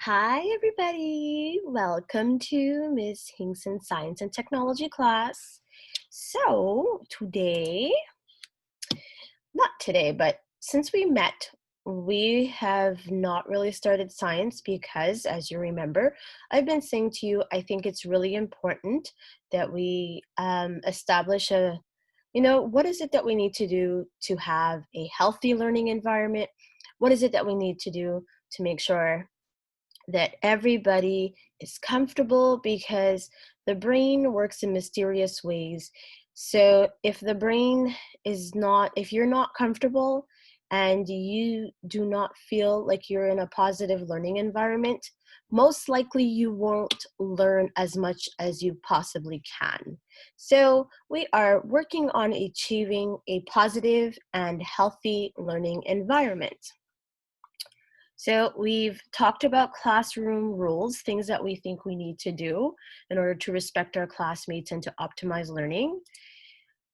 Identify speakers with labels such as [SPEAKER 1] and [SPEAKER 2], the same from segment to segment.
[SPEAKER 1] Hi, everybody. Welcome to Miss Hinkson Science and Technology class. So, not today, but since we met, we have not really started science because, as you remember, I've been saying to you, I think it's really important that we establish what is it that we need to do to have a healthy learning environment? What is it that we need to do to make sure that everybody is comfortable because the brain works in mysterious ways. So if the brain is not, if you're not comfortable and you do not feel like you're in a positive learning environment, most likely you won't learn as much as you possibly can. So we are working on achieving a positive and healthy learning environment. So we've talked about classroom rules, things that we think we need to do in order to respect our classmates and to optimize learning.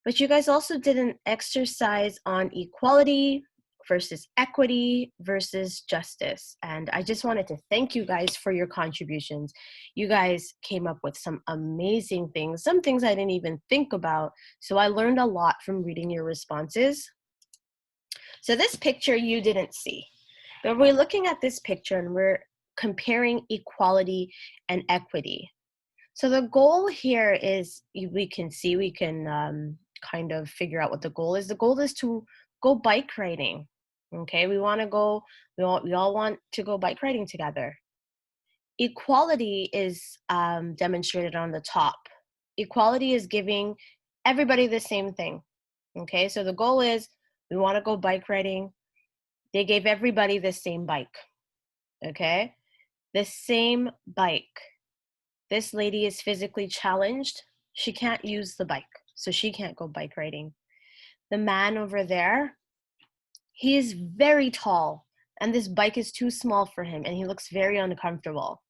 [SPEAKER 1] But you guys also did an exercise on equality versus equity versus justice. And I just wanted to thank you guys for your contributions. You guys came up with some amazing things, some things I didn't even think about. So I learned a lot from reading your responses. So this picture you didn't see. But we're looking at this picture and we're comparing equality and equity. So the goal here is we can kind of figure out what the goal is. The goal is to go bike riding. Okay, we all want to go bike riding together. Equality is demonstrated on the top. Equality is giving everybody the same thing. Okay, so the goal is we want to go bike riding. They gave everybody the same bike. Okay, the same bike. This lady is physically challenged. She can't use the bike, so she can't go bike riding. The man over there, he is very tall, and this bike is too small for him, and he looks very uncomfortable.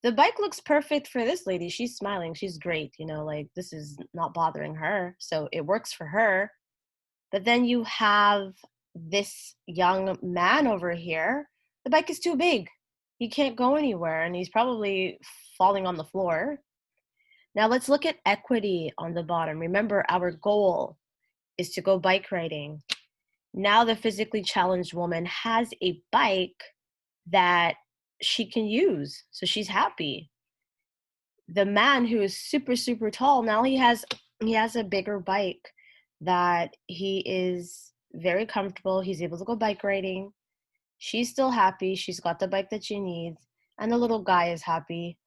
[SPEAKER 1] The bike looks perfect for this lady. She's smiling. She's great. Like this is not bothering her, so it works for her. But then you have this young man over here. The bike is too big. He can't go anywhere, and he's probably falling on the floor. Now let's look at equity on the bottom. Remember, our goal is to go bike riding. Now the physically challenged woman has a bike that she can use, so she's happy. The man who is super, super tall, now he has a bigger bike that he is very comfortable. He's able to go bike riding. She's still happy. She's got the bike that she needs. And the little guy is happy.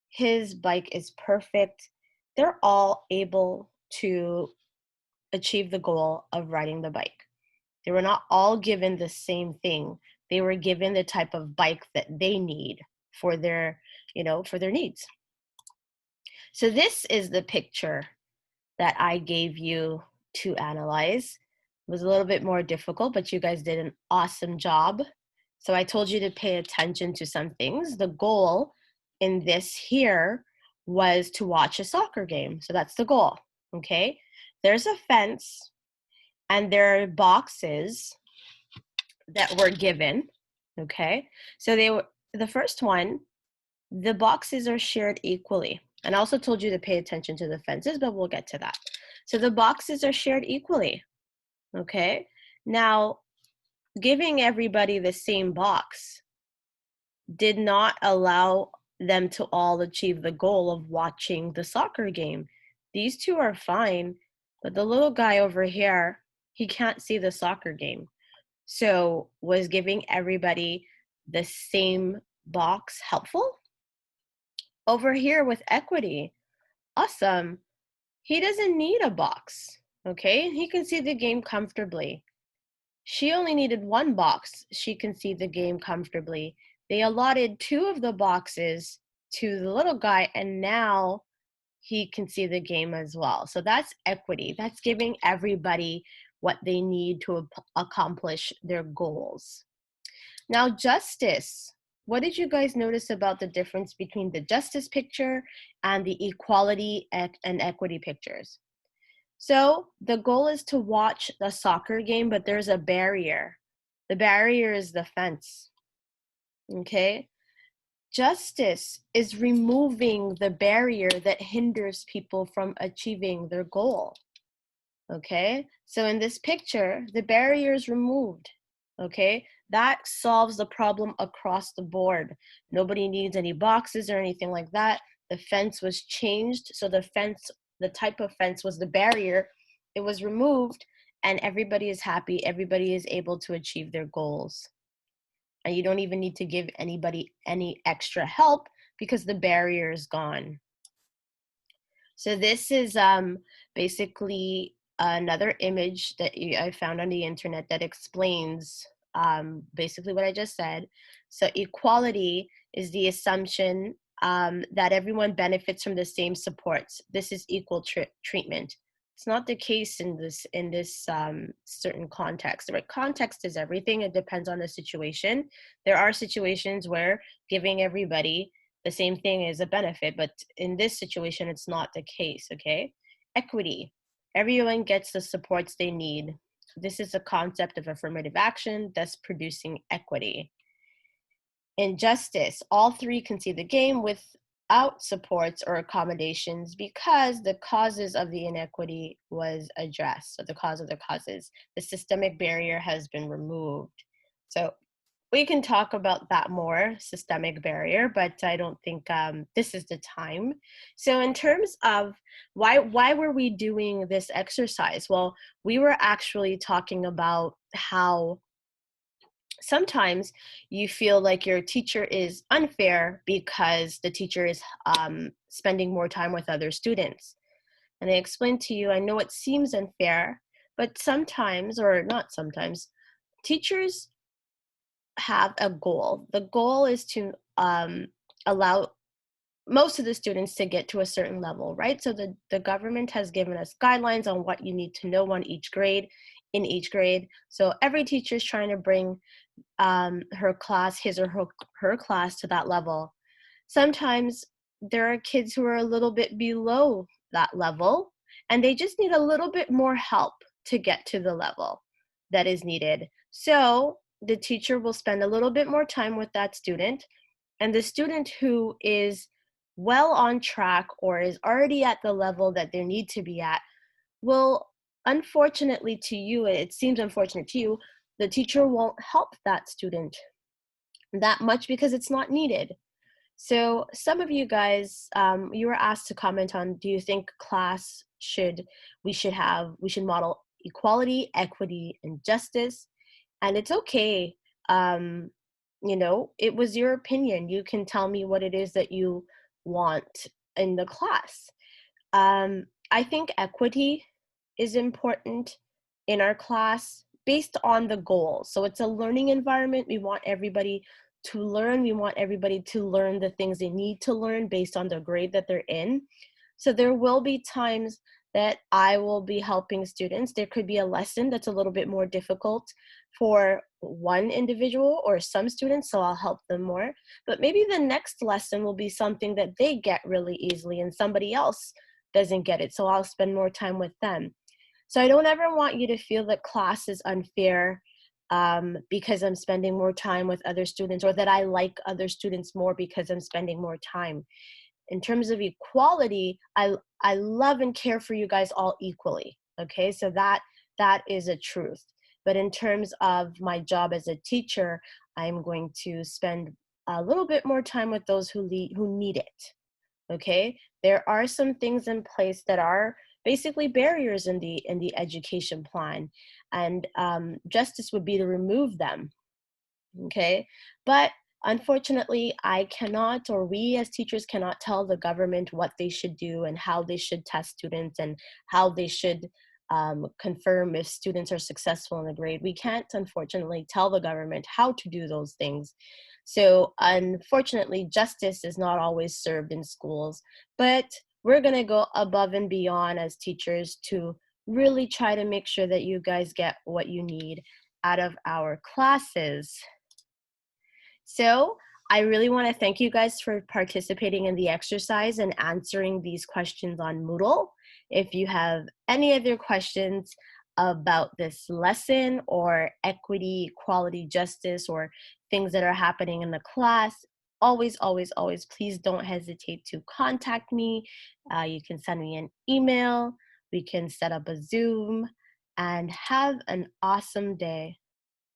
[SPEAKER 1] His bike is perfect. They're all able to achieve the goal of riding the bike. They were not all given the same thing. They were given the type of bike that they need for their, for their needs. So this is the picture that I gave you to analyze. It was a little bit more difficult, but you guys did an awesome job. So I told you to pay attention to some things. The goal in this here was to watch a soccer game. So that's the goal, okay? There's a fence and there are boxes that were given, okay? So the first one, the boxes are shared equally. And I also told you to pay attention to the fences, but we'll get to that. So the boxes are shared equally, okay? Now, giving everybody the same box did not allow them to all achieve the goal of watching the soccer game. These two are fine, but the little guy over here, he can't see the soccer game. So was giving everybody the same box helpful? Over here with equity, awesome. He doesn't need a box, okay? He can see the game comfortably. She only needed one box. She can see the game comfortably. They allotted two of the boxes to the little guy, and now he can see the game as well. So that's equity. That's giving everybody what they need to accomplish their goals. Now, justice. What did you guys notice about the difference between the justice picture and the equality and equity pictures? So the goal is to watch the soccer game, but there's a barrier. The barrier is the fence, okay? Justice is removing the barrier that hinders people from achieving their goal. Okay, so in this picture, the barrier is removed. Okay, that solves the problem across the board. Nobody needs any boxes or anything like that. The fence was changed, so the type of fence was the barrier. It was removed, and everybody is happy. Everybody is able to achieve their goals. And you don't even need to give anybody any extra help because the barrier is gone. So this is basically another image that I found on the internet that explains basically what I just said. So equality is the assumption that everyone benefits from the same supports. This is equal treatment. It's not the case in this certain context. The right context is everything. It depends on the situation. There are situations where giving everybody the same thing is a benefit, but in this situation, it's not the case, okay? Equity. Everyone gets the supports they need. This is a concept of affirmative action, thus producing equity. Injustice. All three can see the game without supports or accommodations because the causes of the inequity was addressed. So the cause of the causes. The systemic barrier has been removed. So we can talk about that more, systemic barrier, but I don't think this is the time. So in terms of why were we doing this exercise? Well, we were actually talking about how sometimes you feel like your teacher is unfair because the teacher is spending more time with other students. And I explained to you, I know it seems unfair, but sometimes, or not sometimes, teachers have a goal. The goal is to allow most of the students to get to a certain level, right? So the government has given us guidelines on what you need to know on each grade, in each grade. So every teacher is trying to bring her class, his or her class to that level. Sometimes there are kids who are a little bit below that level, and they just need a little bit more help to get to the level that is needed. So the teacher will spend a little bit more time with that student, and the student who is well on track or is already at the level that they need to be at will, unfortunately to you, it seems unfortunate to you, the teacher won't help that student that much because it's not needed. So some of you guys, you were asked to comment on, do you think we should model equality, equity, and justice? And it's okay. Um, it was your opinion. You can tell me what it is that you want in the class. I think equity is important in our class based on the goal. So it's a learning environment. We want everybody to learn. We want everybody to learn the things they need to learn based on the grade that they're in. So there will be times that I will be helping students. There could be a lesson that's a little bit more difficult for one individual or some students, so I'll help them more. But maybe the next lesson will be something that they get really easily and somebody else doesn't get it, so I'll spend more time with them. So I don't ever want you to feel that class is unfair because I'm spending more time with other students, or that I like other students more because I'm spending more time. In terms of equality, I love and care for you guys all equally. Okay, so that is a truth. But in terms of my job as a teacher, I'm going to spend a little bit more time with those who need it. Okay, there are some things in place that are basically barriers in the education plan, and justice would be to remove them. Okay, but unfortunately I cannot, or we as teachers cannot tell the government what they should do and how they should test students and how they should confirm if students are successful in the grade. We can't, unfortunately, tell the government how to do those things. So unfortunately, justice is not always served in schools, but we're going to go above and beyond as teachers to really try to make sure that you guys get what you need out of our classes. So I really want to thank you guys for participating in the exercise and answering these questions on Moodle. If you have any other questions about this lesson or equity, equality, justice, or things that are happening in the class, always, always, always, please don't hesitate to contact me. You can send me an email. We can set up a Zoom and have an awesome day.